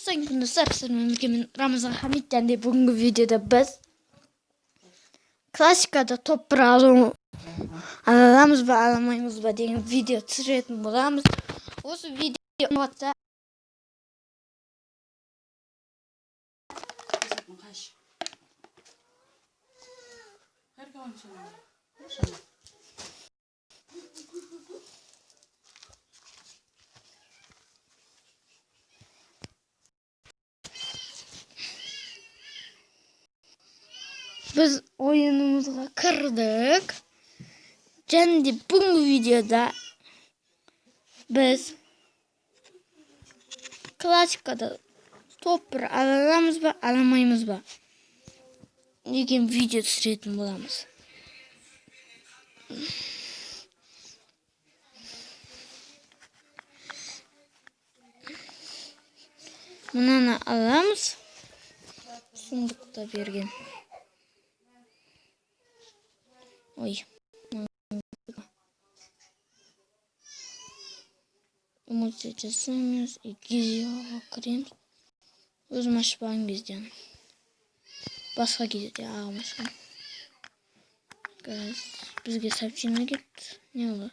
Sayın Kunduzlar, Mümkün Ramazan Hamit'ten de bugünkü videoda biz klasikada toprağı alamız ve alamayımız ve degan video түсіретін боламыз. Осы видео WhatsApp biz oyunumuza kırdık. Şimdi bugünkü videoda biz klasikada toprağı alamız ve alamayımız var. Degan video түсіретін боламыз. Mınаны alamız. Сұмдықта берген. Ой. Эмоция жасаймыз. Видеоға кіреміз. Өзім ашпаған кезден. Басқа кезде ағым ашқан. Бізге сообщение кетті. Не олар?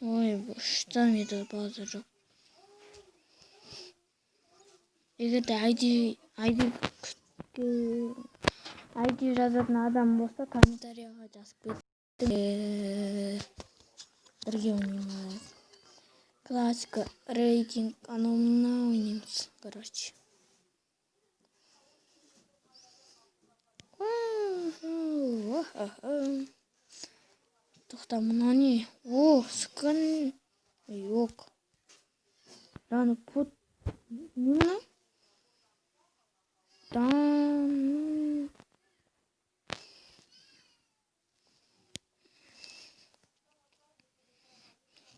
Ой, боштан еді база жоқ. Егерде ID жазатын адам болса, комментарияға жазып кетті. Бірге ойнаймыз. Классика, рейтинг, анау-мынау ойнаймыз. Короче. Тоқта, мына не? О, скан. Жоқ. Раны пут. Не мына? Там.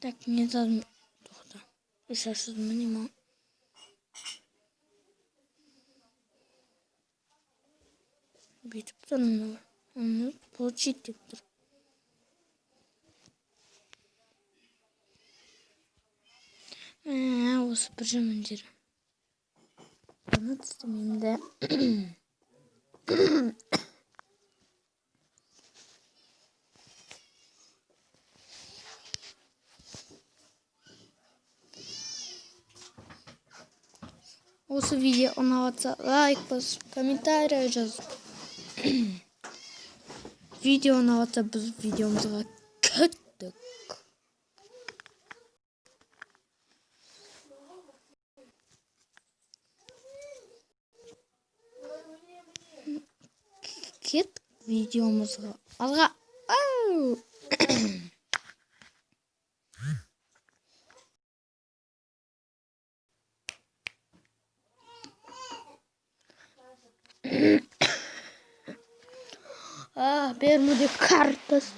Так, не задам. Тоқта. Исасыз мінема. Бүйтіп тұрмын. Оны получить деп тұр. Осы бір жаман жері. Оны тістемеймін де. Осы видео ұнағатса лайк басып, комментария жазып. Видео ұнағатса біз видеомызға кеттік. Кет видеомызға. Алға. Бермуде картасы.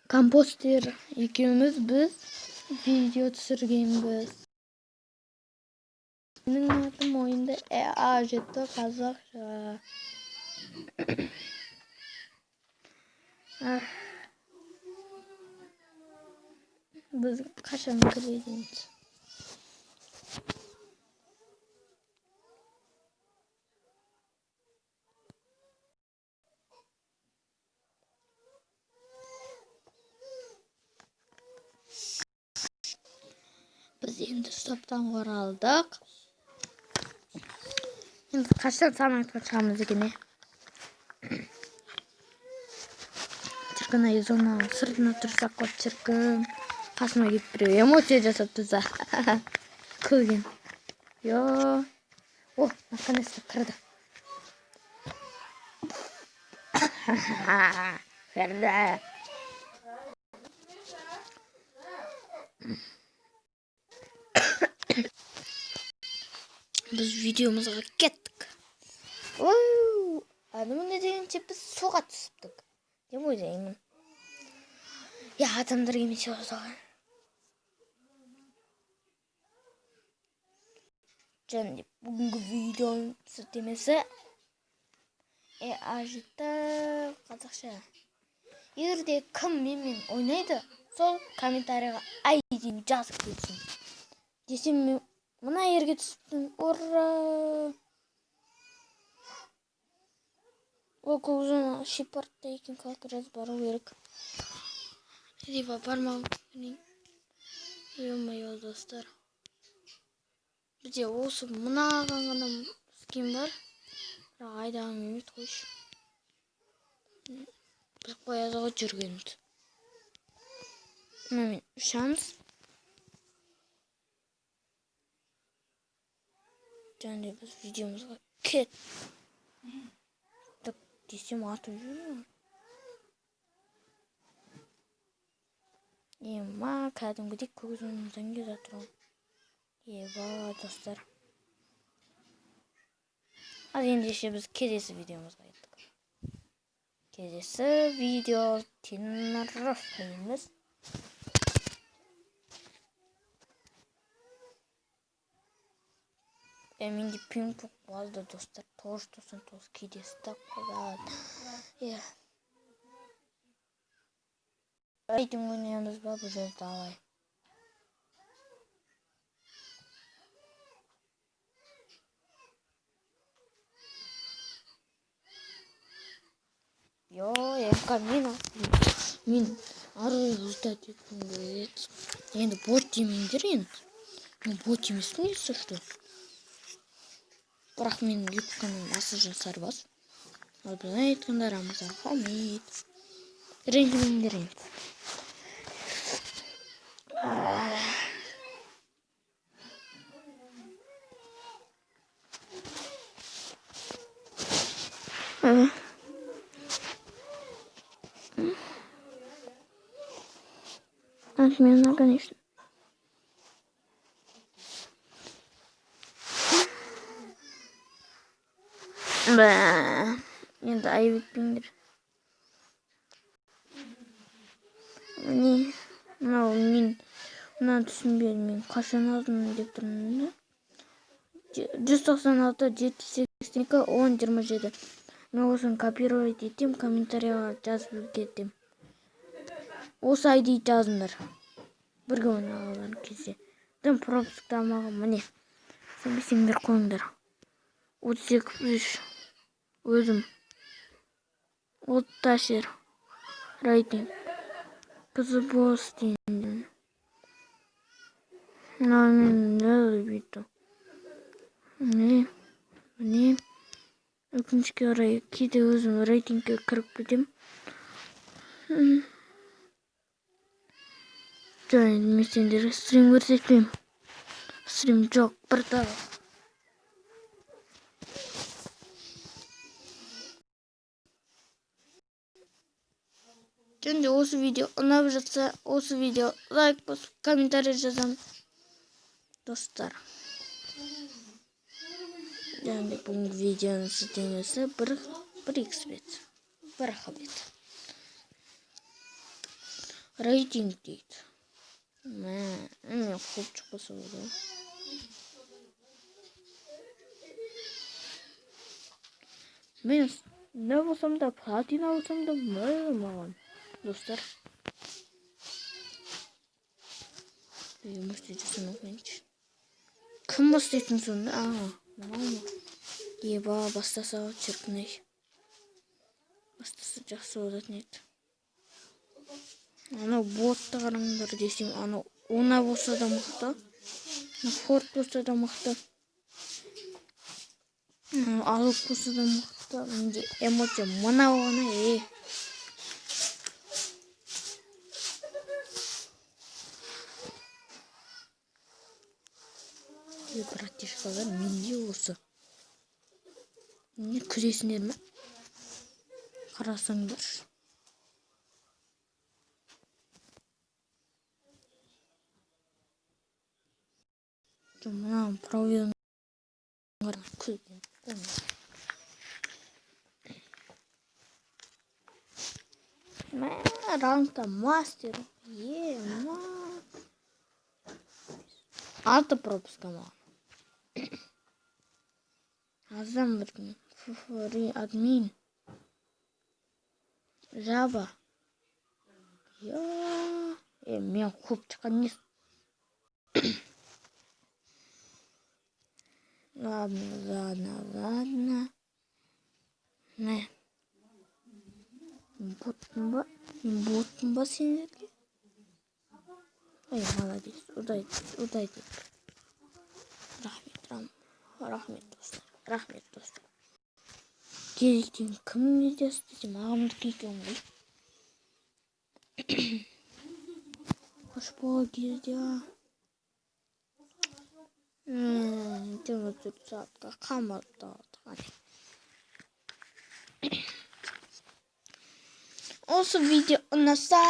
Компостер екеуміз біз видео түсіргенбіз. Менің атым ойында жетті қазақша. Біз қашан кірейдеміз? Біз енді стоптан оралдық. Енді қашан самайтқа шығамыз екен. Шіркін айзона сыртына тұрсақ қой шіркін. Қасыма кетіп біреу эмоция жасап тұрса. Көлген. О, наконец-то кірді. Кірді. Біз видеомызға кеттік. Адамын дегенше біз суға түсіптік. Деп ойлаймын. Адамдар емесе осыған. Және бүгінгі видеоның сілтемесі ажитта қазақша. Егерде кім менімен ойнайды, сол комментарияға айдин жазып кетсін. десем мен мына жерге түстім. Ура! Ол көзін шипартта екен, как раз бару керек. Либо бармау. Ё-моё, достар. Бізде осы мынаған ғана скин бар. Бірақ айдағым емес қойшы. Біз қоязыға жүргеніміз. Мен ұшамыз. Және біз видеомызға кет. Так десем атып жүрмін. Ема кәдімгідей көзімізден келе жатырмын. Еба достар. Ал ендеше біз келесі видеомызға кеттік. Келесі видео тенорфейміз. Менде пинг-понг базда достар 999 кейдесі так болады. Рейтинг ойнаймыз ба бұл жерді алай. Мен арай ұстат еткім келеді. Енді бот демеңдер енді. Мен бот емесін есі что? Бірақ мен YouTube каналым асы жасарбас. Ал бұны айтқандарымызға рахмет. Ренжімеңдер енді. Отмена, конечно. Енді айбетпеңдер. Мен түсінбедім, мен қашан алдым деп тұрмын. 196 782 1027. Мен осыны копировать етем, комментарияға жазып кетем. Осы ID жазыңдар. Бірге ойнағалар кезде. Дым пропуск дамаға міне. Сенбесеңдер қойыңдар. 32 өзім. Отташер. Рейтинг. Қызы бос дейін. Мен не бүйті. Міне. Өкінішке орай кейде өзім рейтингке кіріп кетем. Және мен сендерге стрим көрсетпеймін. Стрим жоқ, бір тағы. Және осы видео ұнап жатса, осы видео лайк басып, комментарий жазамын. Достар. Және бұл видеоның сілтемесі 1xbet. 1xbet. Рейтинг дейді. Мен көп шықпаса болды. Мен не болсам да, платина болсам да, маған. Достар. Жұмыс дейтін оқиыншы. Кім бастайтын сонда? Мама. Еба, бастаса чіркіней. Бастаса жақсы болатын еді. Анау ботты қараңдар десем, анау она болса да мықты. Форт болса да мықты. Алып болса да мықты. Менде эмоция мына оғана. Братишкалар менде осы. Не күресіңдер ме? Қарасаңдар. Мына проведен күлген. Раундта мастер. Алты пропуска маған. Азам бірдің. Фуфори админ. Жаба. Мен көп шыққан емес. Ладно. Не. Боттың ба сендерге? Ой, молодец. Удайте. Рахмет, достар. Кезектен кім видеосы десем, ағамдікі екен ғой. Қош бол кезде. Темір 4 saatқа қамалды. Осы видео ұнаса,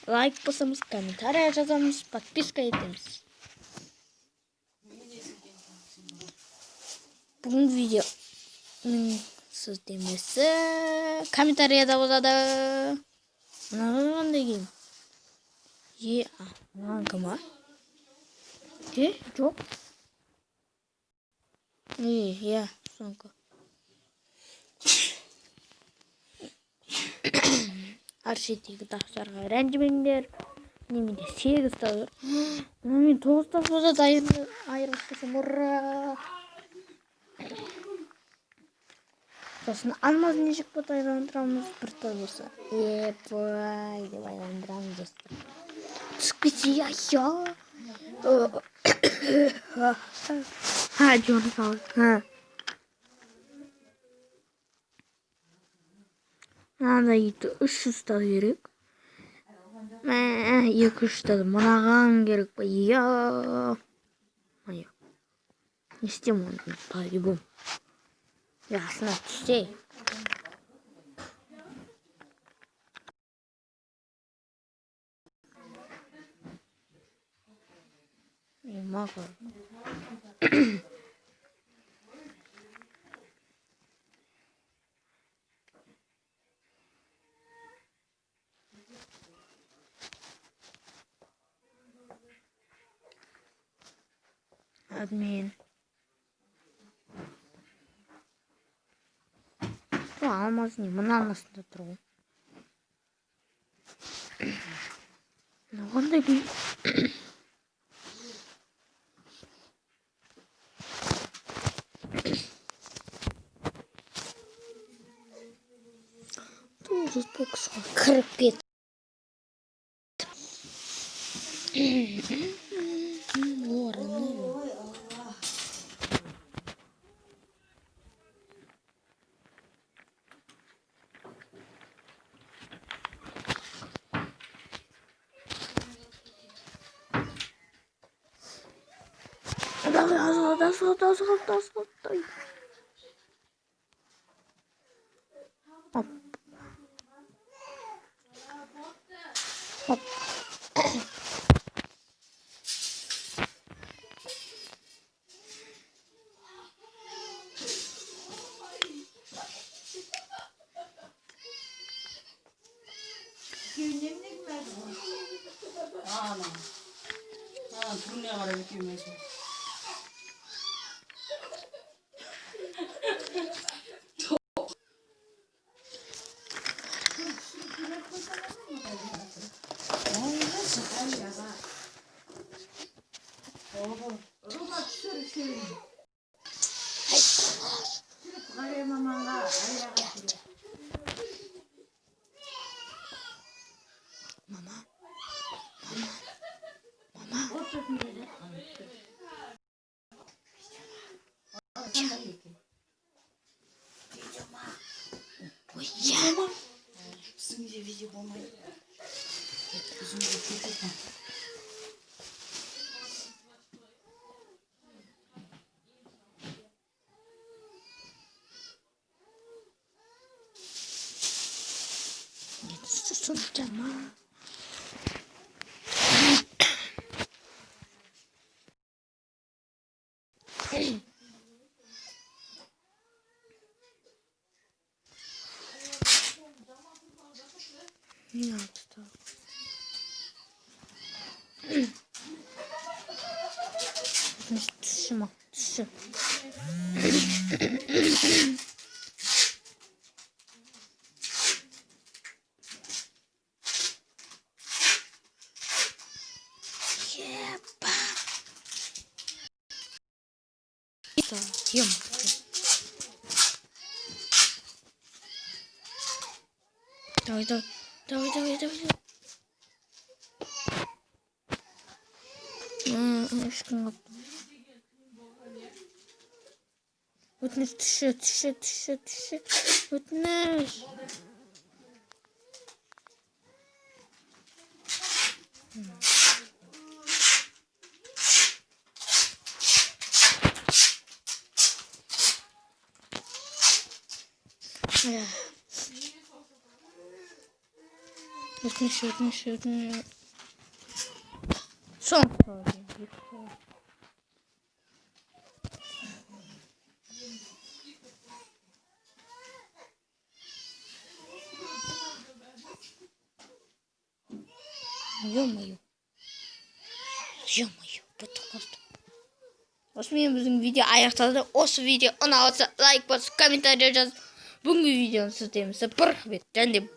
лайк басамыз, комментарий жазамыз, подписка етеміз. Бүгін видеоның сілтемесі комментарияда болады. Мынаған қандай киім? Мынаған кім а? Жоқ. Соңғы. Аршеттегі тақшарға рәнжімеңдер. Неменде 8 тауыр. Мен 9 тауырда айырылыстасам, ура! Сосын алмаз нешік бұт айландырамыз, бір тау болса. Епай деп айландырамыз достар. Түсіп кетсе, жоны сауыз. Мынада еті 300 тал керек. 2-3 тал мынаған керек па? Не істем оны? По-любому. Ясына түссе. Мағыр. Админ. Алмаз не, мұнан астында тұр ғой. Қандай күй? Тоғыз боксқа кіріп кет. Да. Хоп. Bizimle video olmayı. Bizimle video. Susun tamam. Ne yaptı? Düşüm. просто ем. Давай. Ешкім қапты. Өтініш түсші. Өтініш. Өтініш. Son sorayım. Ё-моё. Осымен біздің видео аяқталды. Осы видео ұнаса лайк басып, комментарий жазып, бүгінгі видеоны сізден рахмет. Және